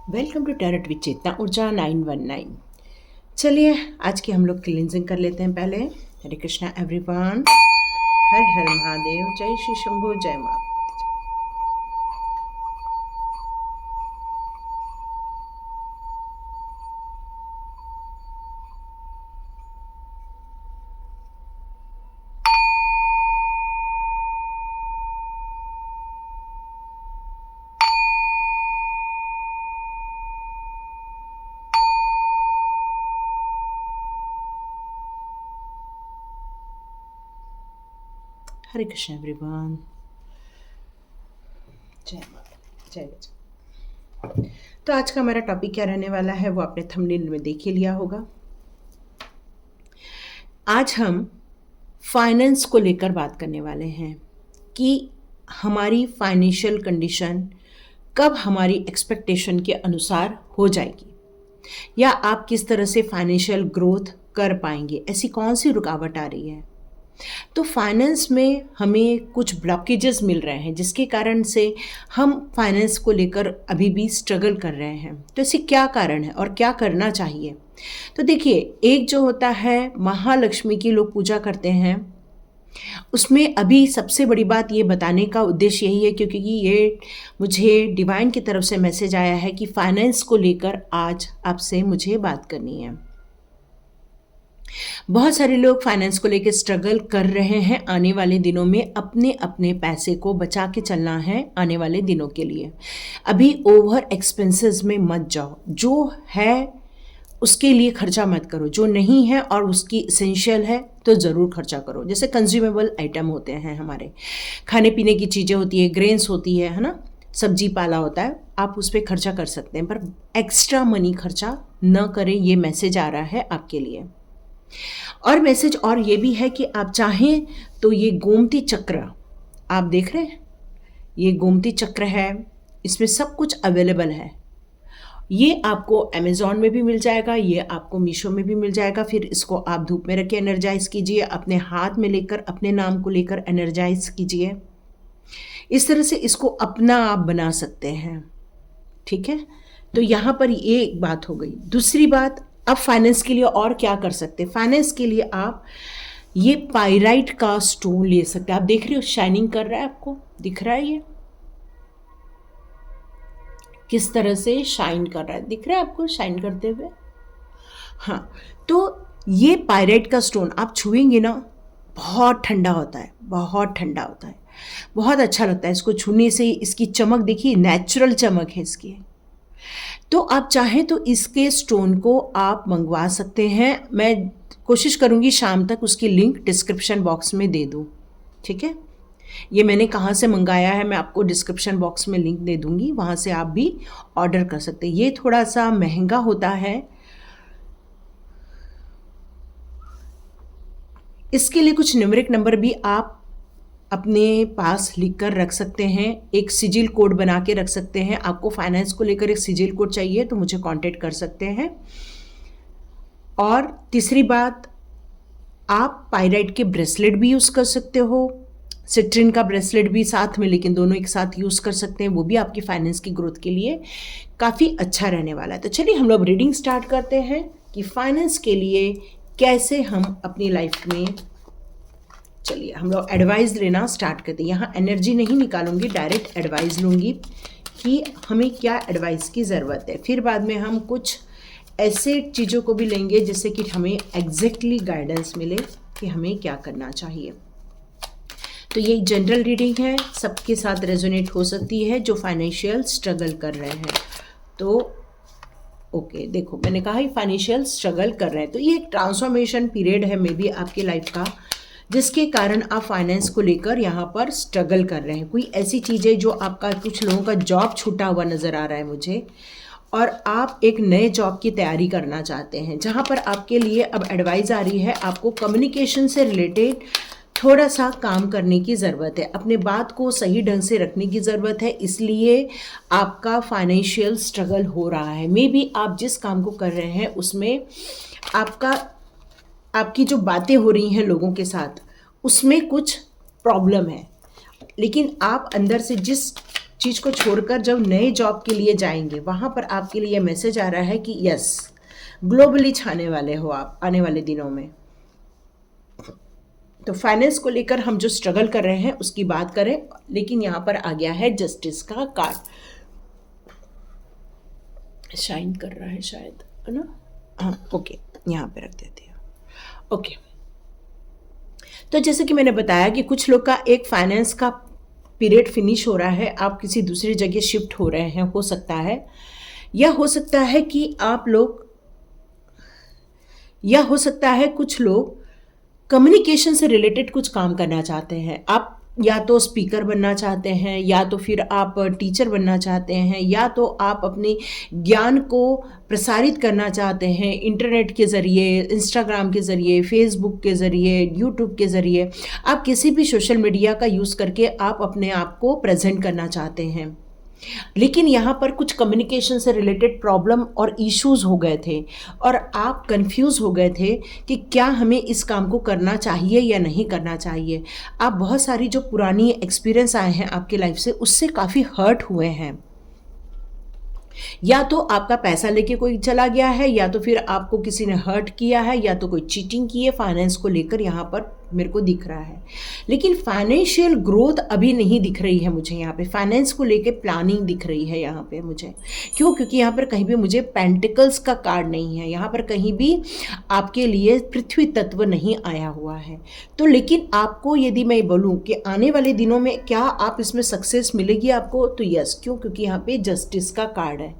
Welcome to tarot with चेतना ऊर्जा 919। चलिए आज की हम लोग क्लींजिंग कर लेते हैं। पहले हरे कृष्णा एवरीवन, हर हर महादेव, जय श्री शंभू, जय माँ। हरे कृष्णा एवरीवन, जय माँ, जय विजय। तो आज का हमारा टॉपिक क्या रहने वाला है वो आपने थंबनेल में देख ही लिया होगा। आज हम फाइनेंस को लेकर बात करने वाले हैं कि हमारी फाइनेंशियल कंडीशन कब हमारी एक्सपेक्टेशन के अनुसार हो जाएगी, या आप किस तरह से फाइनेंशियल ग्रोथ कर पाएंगे, ऐसी कौन सी रुकावट आ रही है। तो फाइनेंस में हमें कुछ ब्लॉकेजेस मिल रहे हैं जिसके कारण से हम फाइनेंस को लेकर अभी भी स्ट्रगल कर रहे हैं। तो ऐसे क्या कारण है और क्या करना चाहिए। तो देखिए, एक जो होता है महालक्ष्मी की लोग पूजा करते हैं, उसमें अभी सबसे बड़ी बात ये बताने का उद्देश्य यही है क्योंकि ये मुझे डिवाइन की तरफ से मैसेज आया है कि फाइनेंस को लेकर आज आपसे मुझे बात करनी है। बहुत सारे लोग फाइनेंस को लेकर स्ट्रगल कर रहे हैं। आने वाले दिनों में अपने अपने पैसे को बचा के चलना है आने वाले दिनों के लिए। अभी ओवर एक्सपेंसेस में मत जाओ, जो है उसके लिए खर्चा मत करो, जो नहीं है और उसकी इसेंशियल है तो ज़रूर खर्चा करो। जैसे कंज्यूमेबल आइटम होते हैं, हमारे खाने पीने की चीज़ें होती है, ग्रेन्स होती है ना, सब्जी पाला होता है, आप उस पर खर्चा कर सकते हैं, पर एक्स्ट्रा मनी खर्चा न करें। ये मैसेज आ रहा है आपके लिए। और मैसेज और ये भी है कि आप चाहें तो ये गोमती चक्र आप देख रहे हैं, ये गोमती चक्र है, इसमें सब कुछ अवेलेबल है। ये आपको अमेज़ॉन में भी मिल जाएगा, ये आपको मीशो में भी मिल जाएगा। फिर इसको आप धूप में रख के एनर्जाइज कीजिए, अपने हाथ में लेकर अपने नाम को लेकर एनर्जाइज कीजिए। इस तरह से इसको अपना आप बना सकते हैं। ठीक है, तो यहाँ पर ये एक बात हो गई। दूसरी बात, अब फाइनेंस के लिए और क्या कर सकते हैं। फाइनेंस के लिए आप ये पाइराइट का स्टोन ले सकते हैं। आप देख रहे हो शाइनिंग कर रहा है, आपको दिख रहा है ये किस तरह से शाइन कर रहा है, दिख रहा है आपको शाइन करते हुए। हाँ, तो ये पाइराइट का स्टोन आप छुएंगे ना, बहुत ठंडा होता है, बहुत ठंडा होता है, बहुत अच्छा लगता है इसको छूने से। इसकी चमक देखिए, नेचुरल चमक है इसकी। तो आप चाहें तो इसके स्टोन को आप मंगवा सकते हैं। मैं कोशिश करूंगी शाम तक उसकी लिंक डिस्क्रिप्शन बॉक्स में दे दूं। ठीक है, ये मैंने कहाँ से मंगाया है मैं आपको डिस्क्रिप्शन बॉक्स में लिंक दे दूंगी, वहाँ से आप भी ऑर्डर कर सकते हैं। ये थोड़ा सा महंगा होता है, इसके लिए कुछ न्यूमेरिक नंबर भी आप अपने पास लिख कर रख सकते हैं, एक सिजिल कोड बना के रख सकते हैं। आपको फाइनेंस को लेकर एक सिजिल कोड चाहिए तो मुझे कांटेक्ट कर सकते हैं। और तीसरी बात, आप पाइराइट के ब्रेसलेट भी यूज़ कर सकते हो, सिट्रिन का ब्रेसलेट भी साथ में, लेकिन दोनों एक साथ यूज़ कर सकते हैं। वो भी आपकी फाइनेंस की ग्रोथ के लिए काफ़ी अच्छा रहने वाला है। तो चलिए हम लोग रीडिंग स्टार्ट करते हैं कि फाइनेंस के लिए कैसे हम अपनी लाइफ में, चलिए हम लोग एडवाइस लेना स्टार्ट करते हैं। यहाँ एनर्जी नहीं निकालूंगी, डायरेक्ट एडवाइस लूँगी कि हमें क्या एडवाइस की ज़रूरत है। फिर बाद में हम कुछ ऐसे चीज़ों को भी लेंगे जिससे कि हमें एग्जैक्टली गाइडेंस मिले कि हमें क्या करना चाहिए। तो ये जनरल रीडिंग है, सबके साथ रेजोनेट हो सकती है जो फाइनेंशियल स्ट्रगल कर रहे हैं। तो ओके, देखो मैंने कहा ही फाइनेंशियल स्ट्रगल कर रहे हैं, तो ये एक ट्रांसफॉर्मेशन पीरियड है मे बी आपकी लाइफ का, जिसके कारण आप फाइनेंस को लेकर यहाँ पर स्ट्रगल कर रहे हैं। कोई ऐसी चीज़ है जो आपका, कुछ लोगों का जॉब छूटा हुआ नज़र आ रहा है मुझे, और आप एक नए जॉब की तैयारी करना चाहते हैं, जहाँ पर आपके लिए अब एडवाइस आ रही है आपको कम्युनिकेशन से रिलेटेड थोड़ा सा काम करने की ज़रूरत है, अपने बात को सही ढंग से रखने की ज़रूरत है। इसलिए आपका फाइनेंशियल स्ट्रगल हो रहा है। मे बी आप जिस काम को कर रहे हैं उसमें आपकी जो बातें हो रही हैं लोगों के साथ, उसमें कुछ प्रॉब्लम है, लेकिन आप अंदर से जिस चीज़ को छोड़कर जब नए जॉब के लिए जाएंगे वहाँ पर आपके लिए मैसेज आ रहा है कि यस, ग्लोबली छाने वाले हो आप आने वाले दिनों में। तो फाइनेंस को लेकर हम जो स्ट्रगल कर रहे हैं उसकी बात करें, लेकिन यहाँ पर आ गया है जस्टिस का कार्ड। शाइन कर रहा है शायद, है ना? हाँ, ओके, यहाँ पे रख देते हैं। ओके, तो जैसे कि मैंने बताया कि कुछ लोग का एक फाइनेंस का पीरियड फिनिश हो रहा है, आप किसी दूसरी जगह शिफ्ट हो रहे हैं, हो सकता है, या हो सकता है कि आप लोग, या हो सकता है कुछ लोग कम्युनिकेशन से रिलेटेड कुछ काम करना चाहते हैं। आप या तो स्पीकर बनना चाहते हैं, या तो फिर आप टीचर बनना चाहते हैं, या तो आप अपने ज्ञान को प्रसारित करना चाहते हैं इंटरनेट के ज़रिए, इंस्टाग्राम के ज़रिए, फेसबुक के ज़रिए, यूट्यूब के ज़रिए। आप किसी भी सोशल मीडिया का यूज़ करके आप अपने आप को प्रेजेंट करना चाहते हैं, लेकिन यहाँ पर कुछ कम्युनिकेशन से रिलेटेड प्रॉब्लम और इश्यूज हो गए थे और आप कंफ्यूज हो गए थे कि क्या हमें इस काम को करना चाहिए या नहीं करना चाहिए। आप बहुत सारी जो पुरानी एक्सपीरियंस आए हैं आपकी लाइफ से, उससे काफ़ी हर्ट हुए हैं। या तो आपका पैसा लेके कोई चला गया है, या तो फिर आपको किसी ने हर्ट किया है, या तो कोई चीटिंग की है फाइनेंस को लेकर, यहाँ पर मेरे को दिख रहा है। लेकिन फाइनेंशियल ग्रोथ अभी नहीं दिख रही है मुझे यहाँ पे। फाइनेंस को लेके प्लानिंग दिख रही है यहाँ पे मुझे। क्यों? क्योंकि यहाँ पर कहीं भी मुझे पेंटिकल्स का कार्ड नहीं है, यहाँ पर कहीं भी आपके लिए पृथ्वी तत्व नहीं आया हुआ है। तो लेकिन आपको यदि मैं बोलूँ कि आने वाले दिनों में क्या आप इसमें सक्सेस मिलेगी आपको, तो यस। क्यों? क्योंकि यहाँ पे जस्टिस का कार्ड है।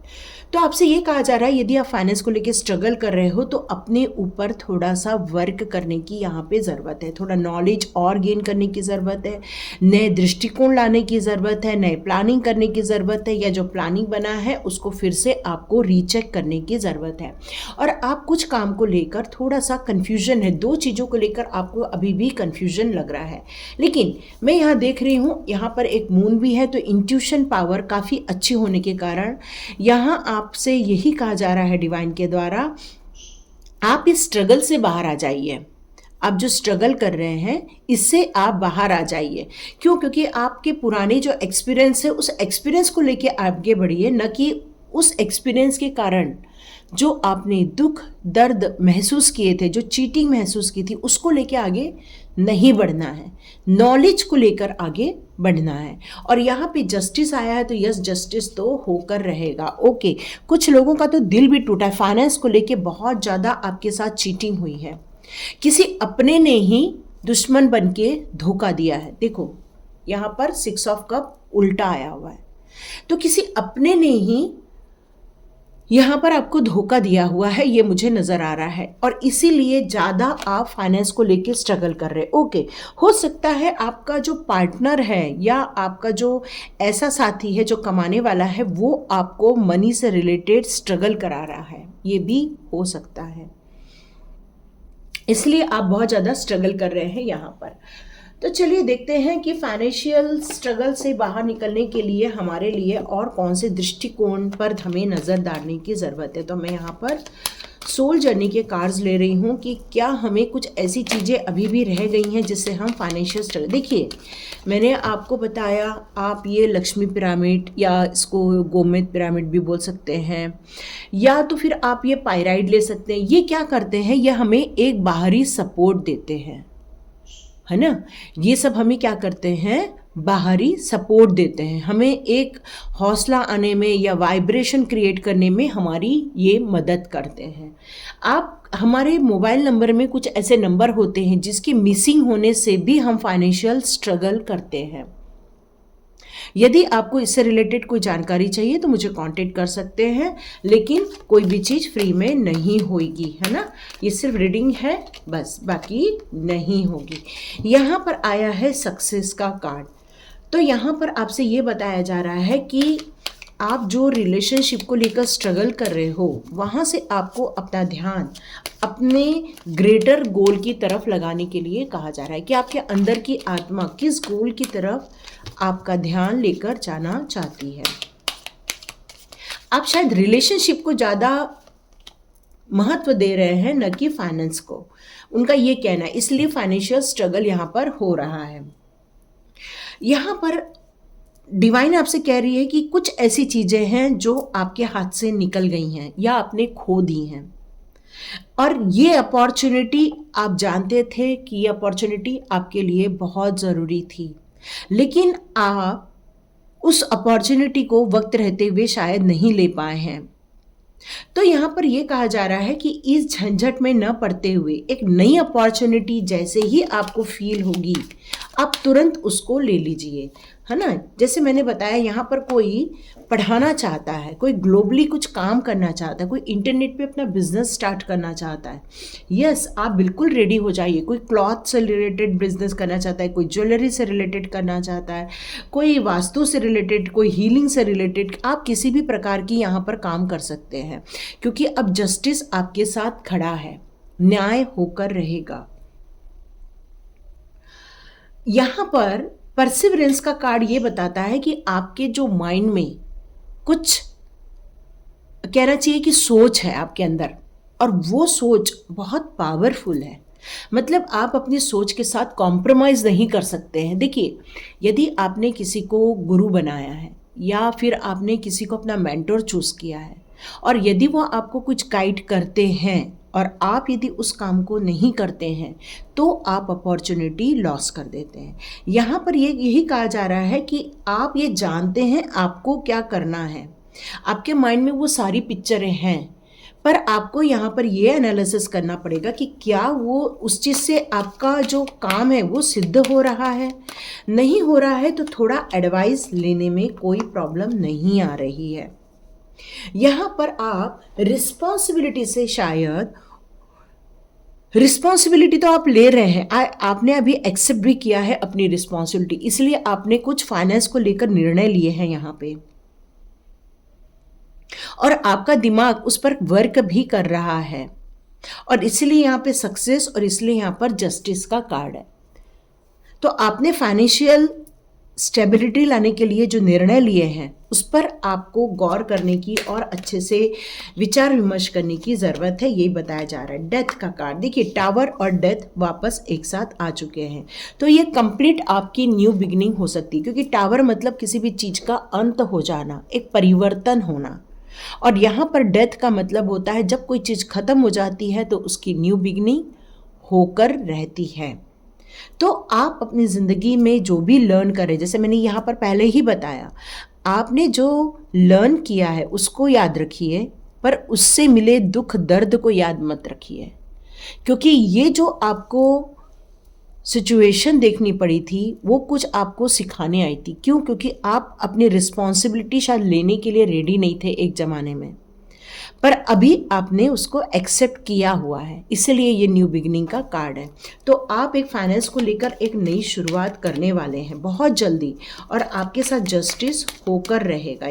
तो आपसे ये कहा जा रहा है यदि आप फाइनेंस को लेके स्ट्रगल कर रहे हो तो अपने ऊपर थोड़ा सा वर्क करने की यहाँ पे ज़रूरत है, थोड़ा नॉलेज और गेन करने की ज़रूरत है, नए दृष्टिकोण लाने की ज़रूरत है, नए प्लानिंग करने की ज़रूरत है, या जो प्लानिंग बना है उसको फिर से आपको रीचेक करने की ज़रूरत है। और आप कुछ काम को लेकर थोड़ा सा कन्फ्यूजन है, दो चीज़ों को लेकर आपको अभी भी कन्फ्यूजन लग रहा है। लेकिन मैं यहाँ देख रही हूँ यहाँ पर एक मून भी है, तो इंट्यूशन पावर काफ़ी अच्छी होने के कारण यहाँ आपसे यही कहा जा रहा है डिवाइन के द्वारा, आप इस स्ट्रगल से बाहर आ जाइए। आप जो स्ट्रगल कर रहे हैं इससे आप बाहर आ जाइए। क्यों? क्योंकि आपके पुराने जो एक्सपीरियंस है उस एक्सपीरियंस को लेके आगे बढ़िए, न कि उस एक्सपीरियंस के कारण जो आपने दुख दर्द महसूस किए थे, जो चीटिंग महसूस की थी, उसको लेके आगे नहीं बढ़ना है। नॉलेज को लेकर आगे बढ़ना है। और यहाँ पे जस्टिस आया है, तो यस, जस्टिस तो होकर रहेगा। ओके, कुछ लोगों का तो दिल भी टूटा है, फाइनेंस को लेके बहुत ज़्यादा आपके साथ चीटिंग हुई है, किसी अपने ने ही दुश्मन बन के धोखा दिया है। देखो यहाँ पर 6 ऑफ कप उल्टा आया हुआ है, तो किसी अपने ने ही यहाँ पर आपको धोखा दिया हुआ है, ये मुझे नज़र आ रहा है। और इसीलिए ज़्यादा आप फाइनेंस को लेके स्ट्रगल कर रहे हैं। ओके, हो सकता है आपका जो पार्टनर है या आपका जो ऐसा साथी है जो कमाने वाला है वो आपको मनी से रिलेटेड स्ट्रगल करा रहा है, ये भी हो सकता है, इसलिए आप बहुत ज़्यादा स्ट्रगल कर रहे हैं यहाँ पर। तो चलिए देखते हैं कि फाइनेंशियल स्ट्रगल से बाहर निकलने के लिए हमारे लिए और कौन से दृष्टिकोण पर हमें नज़र डालने की ज़रूरत है। तो मैं यहाँ पर सोल जर्नी के कार्ड्स ले रही हूँ कि क्या हमें कुछ ऐसी चीज़ें अभी भी रह गई हैं जिससे हम फाइनेंशियल स्ट्रगल। देखिए, मैंने आपको बताया, आप ये लक्ष्मी पिरामिड या इसको गोमेद पिरामिड भी बोल सकते हैं, या तो फिर आप ये पायराइड ले सकते हैं। ये क्या करते हैं, ये हमें एक बाहरी सपोर्ट देते हैं, है ना। ये सब हमें क्या करते हैं, बाहरी सपोर्ट देते हैं, हमें एक हौसला आने में या वाइब्रेशन क्रिएट करने में हमारी ये मदद करते हैं। आप हमारे मोबाइल नंबर में कुछ ऐसे नंबर होते हैं जिसके मिसिंग होने से भी हम फाइनेंशियल स्ट्रगल करते हैं। यदि आपको इससे रिलेटेड कोई जानकारी चाहिए तो मुझे कांटेक्ट कर सकते हैं, लेकिन कोई भी चीज़ फ्री में नहीं होगी, है ना। ये सिर्फ रीडिंग है बस, बाकी नहीं होगी। यहाँ पर आया है सक्सेस का कार्ड। तो यहाँ पर आपसे ये बताया जा रहा है कि आप जो रिलेशनशिप को लेकर स्ट्रगल कर रहे हो वहाँ से आपको अपना ध्यान अपने ग्रेटर गोल की तरफ लगाने के लिए कहा जा रहा है कि आपके अंदर की आत्मा किस गोल की तरफ आपका ध्यान लेकर जाना चाहती है। आप शायद रिलेशनशिप को ज़्यादा महत्व दे रहे हैं, न कि फाइनेंस को, उनका ये कहना है। इसलिए फाइनेंशियल स्ट्रगल यहाँ पर हो रहा है। यहाँ पर डिवाइन आपसे कह रही है कि कुछ ऐसी चीज़ें हैं जो आपके हाथ से निकल गई हैं या आपने खो दी हैं, और ये अपॉर्चुनिटी आप जानते थे कि ये अपॉर्चुनिटी आपके लिए बहुत ज़रूरी थी, लेकिन आप उस अपॉर्चुनिटी को वक्त रहते हुए शायद नहीं ले पाए हैं। तो यहाँ पर ये कहा जा रहा है कि इस झंझट में न पड़ते हुए एक नई अपॉर्चुनिटी जैसे ही आपको फील होगी, आप तुरंत उसको ले लीजिए, है ना। जैसे मैंने बताया, यहाँ पर कोई पढ़ाना चाहता है, कोई ग्लोबली कुछ काम करना चाहता है, कोई इंटरनेट पे अपना बिजनेस स्टार्ट करना चाहता है। यस, आप बिल्कुल रेडी हो जाइए। कोई क्लॉथ से रिलेटेड बिजनेस करना चाहता है, कोई ज्वेलरी से रिलेटेड करना चाहता है, कोई वास्तु से रिलेटेड, कोई हीलिंग से रिलेटेड, आप किसी भी प्रकार की यहाँ पर काम कर सकते हैं, क्योंकि अब जस्टिस आपके साथ खड़ा है, न्याय होकर रहेगा। यहाँ पर परसिवरेंस का कार्ड ये बताता है कि आपके जो माइंड में कुछ कहना चाहिए कि सोच है आपके अंदर, और वो सोच बहुत पावरफुल है। मतलब आप अपनी सोच के साथ कॉम्प्रोमाइज़ नहीं कर सकते हैं। देखिए, यदि आपने किसी को गुरु बनाया है या फिर आपने किसी को अपना मेंटोर चूज़ किया है, और यदि वो आपको कुछ गाइड करते हैं और आप यदि उस काम को नहीं करते हैं, तो आप अपॉर्चुनिटी लॉस कर देते हैं। यहाँ पर यही कहा जा रहा है कि आप ये जानते हैं आपको क्या करना है, आपके माइंड में वो सारी पिक्चरें हैं, पर आपको यहाँ पर ये एनालिसिस करना पड़ेगा कि क्या वो उस चीज़ से आपका जो काम है वो सिद्ध हो रहा है। नहीं हो रहा है तो थोड़ा एडवाइस लेने में कोई प्रॉब्लम नहीं आ रही है। यहाँ पर आप रिस्पॉन्सिबिलिटी से, शायद रिस्पॉन्सिबिलिटी तो आप ले रहे हैं, आपने अभी एक्सेप्ट भी किया है अपनी रिस्पॉन्सिबिलिटी, इसलिए आपने कुछ फाइनेंस को लेकर निर्णय लिए हैं यहाँ पे, और आपका दिमाग उस पर वर्क भी कर रहा है, और इसलिए यहाँ पे सक्सेस, और इसलिए यहाँ पर जस्टिस का कार्ड है। तो आपने फाइनेंशियल स्टेबिलिटी लाने के लिए जो निर्णय लिए हैं उस पर आपको गौर करने की और अच्छे से विचार विमर्श करने की ज़रूरत है, यही बताया जा रहा है। डेथ का कार्ड देखिए, टावर और डेथ वापस एक साथ आ चुके हैं, तो ये कंप्लीट आपकी न्यू बिगिनिंग हो सकती है, क्योंकि टावर मतलब किसी भी चीज़ का अंत हो जाना, एक परिवर्तन होना, और यहाँ पर डेथ का मतलब होता है जब कोई चीज़ ख़त्म हो जाती है तो उसकी न्यू बिगिनिंग होकर रहती है। तो आप अपनी ज़िंदगी में जो भी लर्न करें, जैसे मैंने यहाँ पर पहले ही बताया, आपने जो लर्न किया है उसको याद रखिए, पर उससे मिले दुख दर्द को याद मत रखिए, क्योंकि ये जो आपको सिचुएशन देखनी पड़ी थी वो कुछ आपको सिखाने आई थी। क्यों? क्योंकि आप अपनी रिस्पॉन्सिबिलिटी शायद लेने के लिए रेडी नहीं थे एक ज़माने में, पर अभी आपने उसको एक्सेप्ट किया हुआ है, इसलिए ये न्यू बिगिनिंग का कार्ड है। तो आप एक फाइनेंस को लेकर एक नई शुरुआत करने वाले हैं बहुत जल्दी, और आपके साथ जस्टिस होकर रहेगा।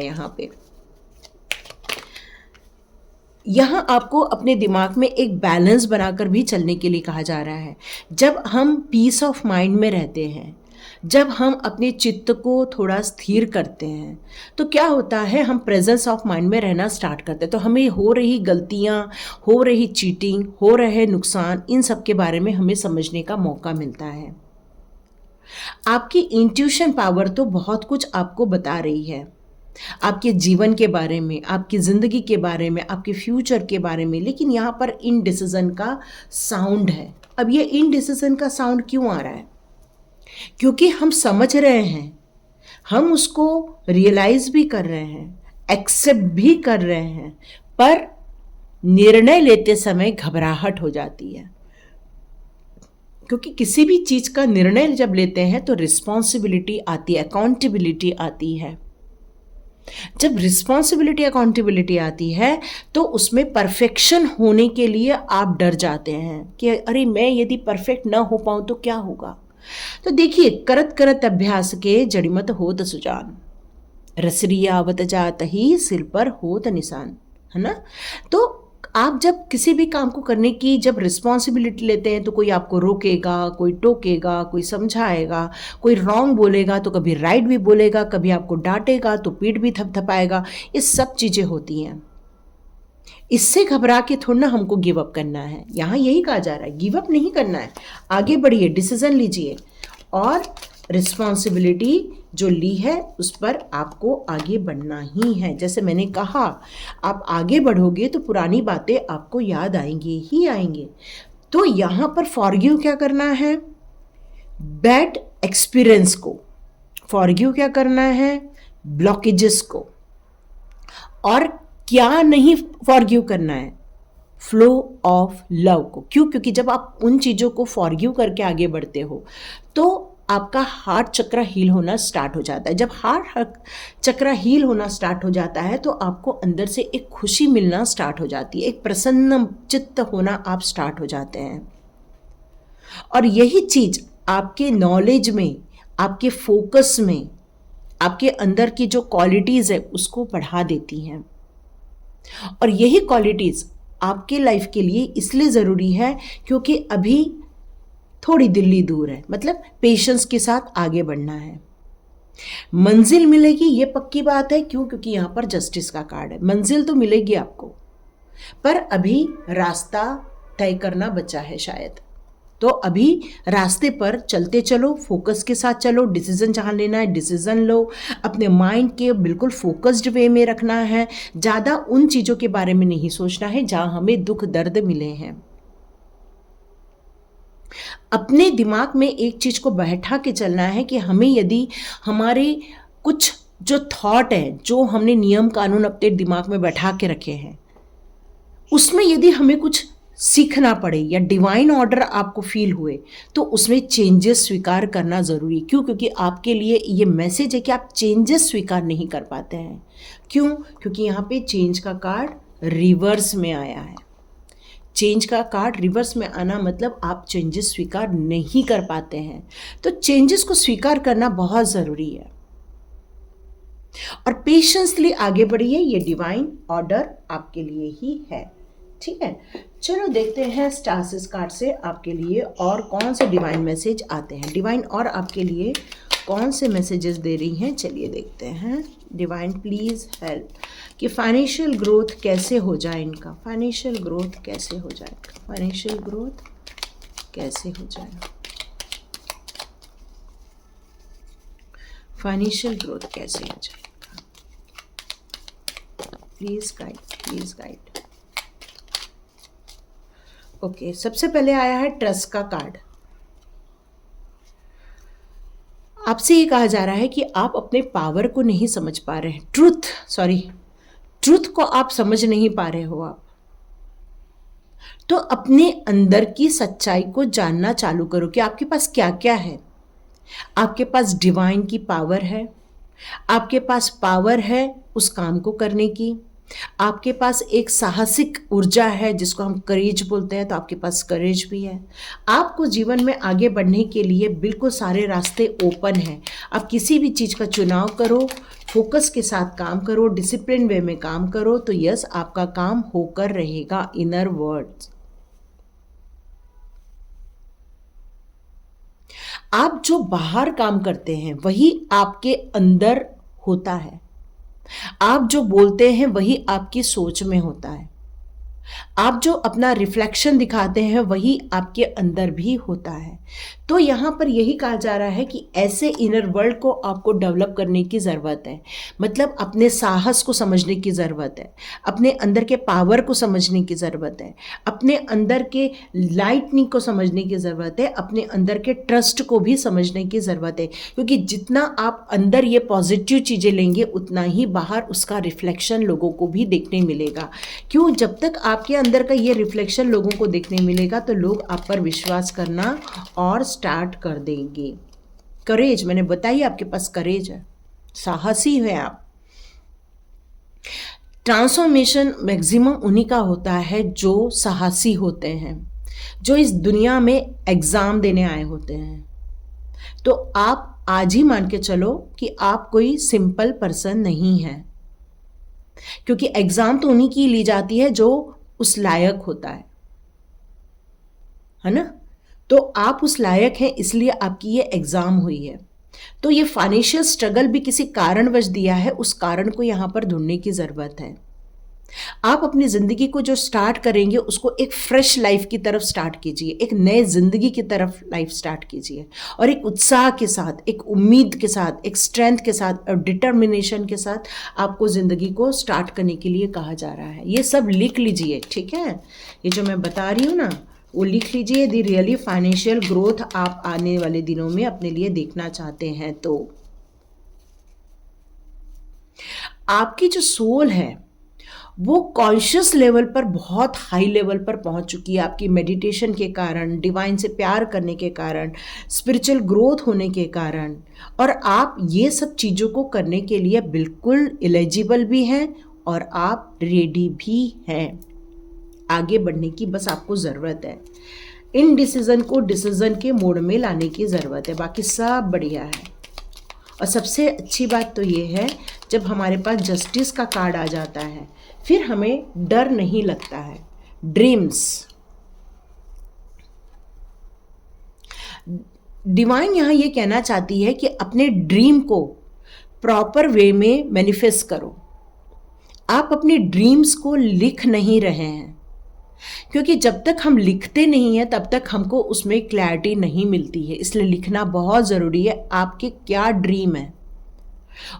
यहाँ आपको अपने दिमाग में एक बैलेंस बनाकर भी चलने के लिए कहा जा रहा है। जब हम पीस ऑफ माइंड में रहते हैं, जब हम अपने चित्त को थोड़ा स्थिर करते हैं, तो क्या होता है, हम प्रेजेंस ऑफ माइंड में रहना स्टार्ट करते हैं। तो हमें हो रही गलतियाँ, हो रही चीटिंग, हो रहे नुकसान, इन सब के बारे में हमें समझने का मौका मिलता है। आपकी इंट्यूशन पावर तो बहुत कुछ आपको बता रही है, आपके जीवन के बारे में, आपकी ज़िंदगी के बारे में, आपके फ्यूचर के बारे में, लेकिन यहाँ पर इनडिसीजन का साउंड है। अब ये इनडिसीजन का साउंड क्यों आ रहा है? क्योंकि हम समझ रहे हैं, हम उसको रियलाइज भी कर रहे हैं, एक्सेप्ट भी कर रहे हैं, पर निर्णय लेते समय घबराहट हो जाती है, क्योंकि किसी भी चीज़ का निर्णय जब लेते हैं तो रिस्पॉन्सिबिलिटी आती है, अकाउंटेबिलिटी आती है। जब रिस्पॉन्सिबिलिटी अकाउंटेबिलिटी आती है तो उसमें परफेक्शन होने के लिए आप डर जाते हैं कि अरे मैं यदि परफेक्ट ना हो पाऊँ तो क्या होगा। तो देखिए, करत करत अभ्यास के जड़िमत होत सुजान, रसरी आवत जात ही सिर पर होत निशान, है ना। तो आप जब किसी भी काम को करने की जब रिस्पॉन्सिबिलिटी लेते हैं तो कोई आपको रोकेगा, कोई टोकेगा, कोई समझाएगा, कोई रॉन्ग बोलेगा तो कभी राइट भी बोलेगा, कभी आपको डांटेगा तो पीठ भी थपथपाएगा। ये सब चीज़ें होती हैं। इससे घबरा के थोड़ा ना हमको गिव अप करना है। यहाँ यही कहा जा रहा है, गिव अप नहीं करना है, आगे बढ़िए, डिसीजन लीजिए और रिस्पॉन्सिबिलिटी जो ली है उस पर आपको आगे बढ़ना ही है। जैसे मैंने कहा, आप आगे बढ़ोगे तो पुरानी बातें आपको याद आएंगी ही आएंगे। तो यहाँ पर फॉरगिव क्या करना है, बैड एक्सपीरियंस को। फॉरगिव क्या करना है, ब्लॉकेजेस को। और क्या नहीं फॉरगिव करना है, फ्लो ऑफ लव को। क्यों? क्योंकि जब आप उन चीज़ों को फॉरगिव करके आगे बढ़ते हो तो आपका हार्ट चक्र हील होना स्टार्ट हो जाता है। जब हार्ट चक्र हील होना स्टार्ट हो जाता है तो आपको अंदर से एक खुशी मिलना स्टार्ट हो जाती है, एक प्रसन्न चित्त होना आप स्टार्ट हो जाते हैं। और यही चीज़ आपके नॉलेज में, आपके फोकस में, आपके अंदर की जो क्वालिटीज़ है उसको बढ़ा देती हैं। और यही क्वालिटीज़ आपके लाइफ के लिए इसलिए ज़रूरी है क्योंकि अभी थोड़ी दिल्ली दूर है, मतलब पेशेंस के साथ आगे बढ़ना है। मंजिल मिलेगी ये पक्की बात है। क्यों? क्योंकि यहाँ पर जस्टिस का कार्ड है। मंजिल तो मिलेगी आपको, पर अभी रास्ता तय करना बचा है शायद। तो अभी रास्ते पर चलते चलो, फोकस के साथ चलो, डिसीजन जहाँ लेना है डिसीजन लो, अपने माइंड के बिल्कुल फोकस्ड वे में रखना है। ज़्यादा उन चीज़ों के बारे में नहीं सोचना है जहाँ हमें दुख दर्द मिले हैं। अपने दिमाग में एक चीज़ को बैठा के चलना है कि हमें यदि हमारे कुछ जो थॉट है, जो हमने नियम कानून अपने दिमाग में बैठा के रखे हैं, उसमें यदि हमें कुछ सीखना पड़े या डिवाइन ऑर्डर आपको फील हुए तो उसमें चेंजेस स्वीकार करना ज़रूरी। क्यों? क्योंकि आपके लिए ये मैसेज है कि आप चेंजेस स्वीकार नहीं कर पाते हैं। क्यों? क्योंकि यहाँ पे चेंज का कार्ड रिवर्स में आया है। चेंज का कार्ड रिवर्स में आना मतलब आप चेंजेस स्वीकार नहीं कर पाते हैं। तो चेंजेस को स्वीकार करना बहुत ज़रूरी है और पेशेंसली आगे बढ़िए। ये डिवाइन ऑर्डर आपके लिए ही है। ठीक है, चलो देखते हैं स्टार्स कार्ड से आपके लिए और कौन से डिवाइन मैसेज आते हैं। डिवाइन और आपके लिए कौन से मैसेजेस दे रही हैं, चलिए देखते हैं। डिवाइन प्लीज़ हेल्प कि फाइनेंशियल ग्रोथ कैसे हो जाए इनका। फाइनेंशियल ग्रोथ कैसे हो जाए, फाइनेंशियल ग्रोथ कैसे हो जाए, फाइनेंशियल ग्रोथ कैसे हो जाए। Please guide, please guide. Okay, सबसे पहले आया है ट्रस्ट का कार्ड। आपसे ये कहा जा रहा है कि आप अपने पावर को नहीं समझ पा रहे हैं। ट्रूथ को आप समझ नहीं पा रहे हो आप। तो अपने अंदर की सच्चाई को जानना चालू करो कि आपके पास क्या क्या है। आपके पास डिवाइन की पावर है, आपके पास पावर है उस काम को करने की, आपके पास एक साहसिक ऊर्जा है जिसको हम करेज बोलते हैं, तो आपके पास करेज भी है। आपको जीवन में आगे बढ़ने के लिए बिल्कुल सारे रास्ते ओपन हैं। आप किसी भी चीज़ का चुनाव करो, फोकस के साथ काम करो, डिसिप्लिन वे में काम करो, तो यस आपका काम होकर रहेगा। इनर वर्ड्स, आप जो बाहर काम करते हैं वही आपके अंदर होता है। आप जो बोलते हैं वही आपकी सोच में होता है। आप जो अपना रिफ्लेक्शन दिखाते हैं वही आपके अंदर भी होता है। तो यहाँ पर यही कहा जा रहा है कि ऐसे इनर वर्ल्ड को आपको डेवलप करने की ज़रूरत है। मतलब अपने साहस को समझने की ज़रूरत है, अपने अंदर के पावर को समझने की ज़रूरत है, अपने अंदर के लाइटनिंग को समझने की ज़रूरत है, अपने अंदर के ट्रस्ट को भी समझने की ज़रूरत है। क्योंकि जितना आप अंदर ये पॉजिटिव चीज़ें लेंगे उतना ही बाहर उसका रिफ्लेक्शन लोगों को भी देखने मिलेगा। क्यों? जब तक आपके अंदर का ये रिफ्लेक्शन लोगों को देखने मिलेगा तो लोग आप पर विश्वास करना और स्टार्ट कर देंगे। करेज, मैंने बताई आपके पास करेज है, साहसी है आप। ट्रांसफॉर्मेशन मैक्सिमम उन्हीं का होता है जो साहसी होते हैं, जो इस दुनिया में एग्ज़ाम देने आए होते हैं। तो आप आज ही मान के चलो कि आप कोई सिंपल पर्सन नहीं हैं, क्योंकि एग्ज़ाम तो उन्हीं की ली जाती है जो उस लायक होता है ना। तो आप उस लायक हैं, इसलिए आपकी ये एग्ज़ाम हुई है। तो ये फाइनेंशियल स्ट्रगल भी किसी कारणवश दिया है, उस कारण को यहाँ पर ढूंढने की ज़रूरत है। आप अपनी ज़िंदगी को जो स्टार्ट करेंगे उसको एक फ्रेश लाइफ की तरफ स्टार्ट कीजिए, एक नए ज़िंदगी की तरफ लाइफ स्टार्ट कीजिए, और एक उत्साह के साथ, एक उम्मीद के साथ, एक स्ट्रेंथ के साथ और डिटर्मिनेशन के साथ आपको ज़िंदगी को स्टार्ट करने के लिए कहा जा रहा है। ये सब लिख लीजिए, ठीक है? ये जो मैं बता रही हूँ ना, वो लिख लीजिए। दी रियली फाइनेंशियल ग्रोथ आप आने वाले दिनों में अपने लिए देखना चाहते हैं तो आपकी जो सोल है वो कॉन्शियस लेवल पर बहुत हाई लेवल पर पहुंच चुकी है, आपकी मेडिटेशन के कारण, डिवाइन से प्यार करने के कारण, स्पिरिचुअल ग्रोथ होने के कारण, और आप ये सब चीज़ों को करने के लिए बिल्कुल एलिजिबल भी हैं और आप रेडी भी हैं। आगे बढ़ने की बस आपको ज़रूरत है। इन डिसीज़न को डिसीज़न के मोड में लाने की ज़रूरत है, बाकी सब बढ़िया है। और सबसे अच्छी बात तो ये है, जब हमारे पास जस्टिस का कार्ड आ जाता है फिर हमें डर नहीं लगता है। ड्रीम्स, डिवाइन यहाँ ये कहना चाहती है कि अपने ड्रीम को प्रॉपर वे में मैनिफेस्ट करो। आप अपने ड्रीम्स को लिख नहीं रहे हैं, क्योंकि जब तक हम लिखते नहीं हैं तब तक हमको उसमें क्लैरिटी नहीं मिलती है। इसलिए लिखना बहुत ज़रूरी है, आपके क्या ड्रीम है,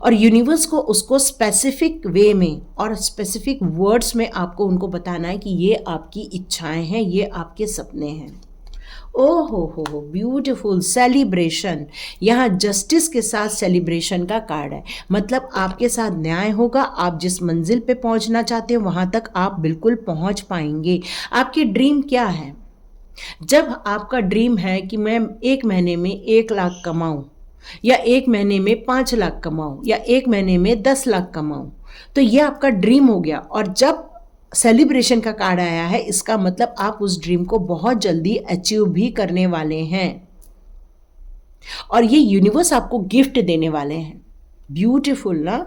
और यूनिवर्स को उसको स्पेसिफिक वे में और स्पेसिफिक वर्ड्स में आपको उनको बताना है कि ये आपकी इच्छाएं हैं, ये आपके सपने हैं। ओह हो ब्यूटीफुल सेलिब्रेशन। यहाँ जस्टिस के साथ सेलिब्रेशन का कार्ड है, मतलब आपके साथ न्याय होगा। आप जिस मंजिल पे पहुँचना चाहते हो वहाँ तक आप बिल्कुल पहुँच पाएंगे। आपकी ड्रीम क्या है? जब आपका ड्रीम है कि मैं 1 महीने में 1 लाख कमाऊं, या 1 महीने में 5 लाख कमाऊं, या 1 महीने में 10 लाख कमाऊं, तो ये आपका ड्रीम हो गया। और जब सेलिब्रेशन का कार्ड आया है, इसका मतलब आप उस ड्रीम को बहुत जल्दी अचीव भी करने वाले हैं, और ये यूनिवर्स आपको गिफ्ट देने वाले हैं। ब्यूटीफुल ना?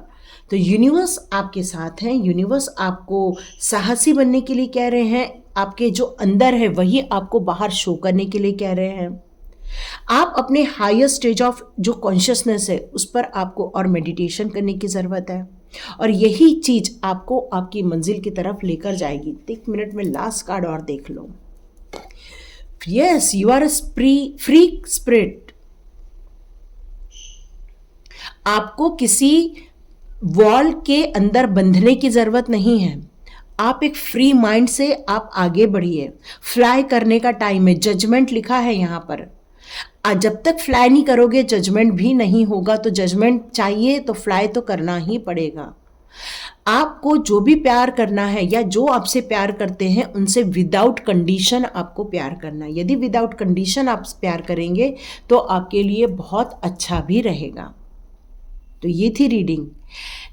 तो यूनिवर्स आपके साथ हैं, यूनिवर्स आपको साहसी बनने के लिए कह रहे हैं, आपके जो अंदर है वही आपको बाहर शो करने के लिए कह रहे हैं। आप अपने हायर स्टेज ऑफ जो कॉन्शियसनेस है उस पर आपको और मेडिटेशन करने की ज़रूरत है, और यही चीज़ आपको आपकी मंजिल की तरफ लेकर जाएगी। 1 मिनट में लास्ट कार्ड और देख लो। Yes, you are a free spirit. आपको किसी वॉल के अंदर बंधने की ज़रूरत नहीं है। आप एक फ्री माइंड से आप आगे बढ़िए। फ्लाई करने का टाइम है, जजमेंट लिखा है यहाँ पर। जब तक फ्लाई नहीं करोगे जजमेंट भी नहीं होगा, तो जजमेंट चाहिए तो फ्लाई तो करना ही पड़ेगा। आपको जो भी प्यार करना है या जो आपसे प्यार करते हैं उनसे विदाउट कंडीशन आपको प्यार करना है। यदि विदाउट कंडीशन आप प्यार करेंगे तो आपके लिए बहुत अच्छा भी रहेगा। तो ये थी रीडिंग।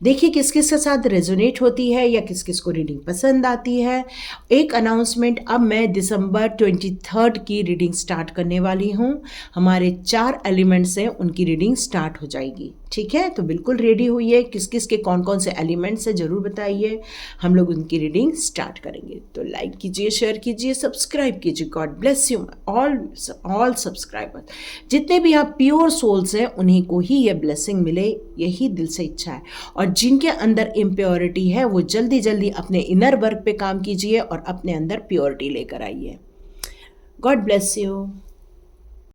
देखिए किस किस के साथ रेजोनेट होती है या किस किस को रीडिंग पसंद आती है। एक अनाउंसमेंट, अब मैं दिसंबर 23 की रीडिंग स्टार्ट करने वाली हूँ। हमारे 4 एलिमेंट्स हैं, उनकी रीडिंग स्टार्ट हो जाएगी। ठीक है, तो बिल्कुल रेडी हुई किस किस के कौन कौन से एलिमेंट्स हैं ज़रूर बताइए, हम लोग उनकी रीडिंग स्टार्ट करेंगे। तो लाइक कीजिए, शेयर कीजिए, सब्सक्राइब कीजिए। God bless you all subscribers. जितने भी आप प्योर सोल्स हैं उन्हीं को ही ये ब्लेसिंग मिले, यही दिल से इच्छा है। और जिनके अंदर इम्प्योरिटी है वो जल्दी जल्दी अपने इनर वर्क पे काम कीजिए और अपने अंदर प्योरिटी लेकर आइए। God bless you.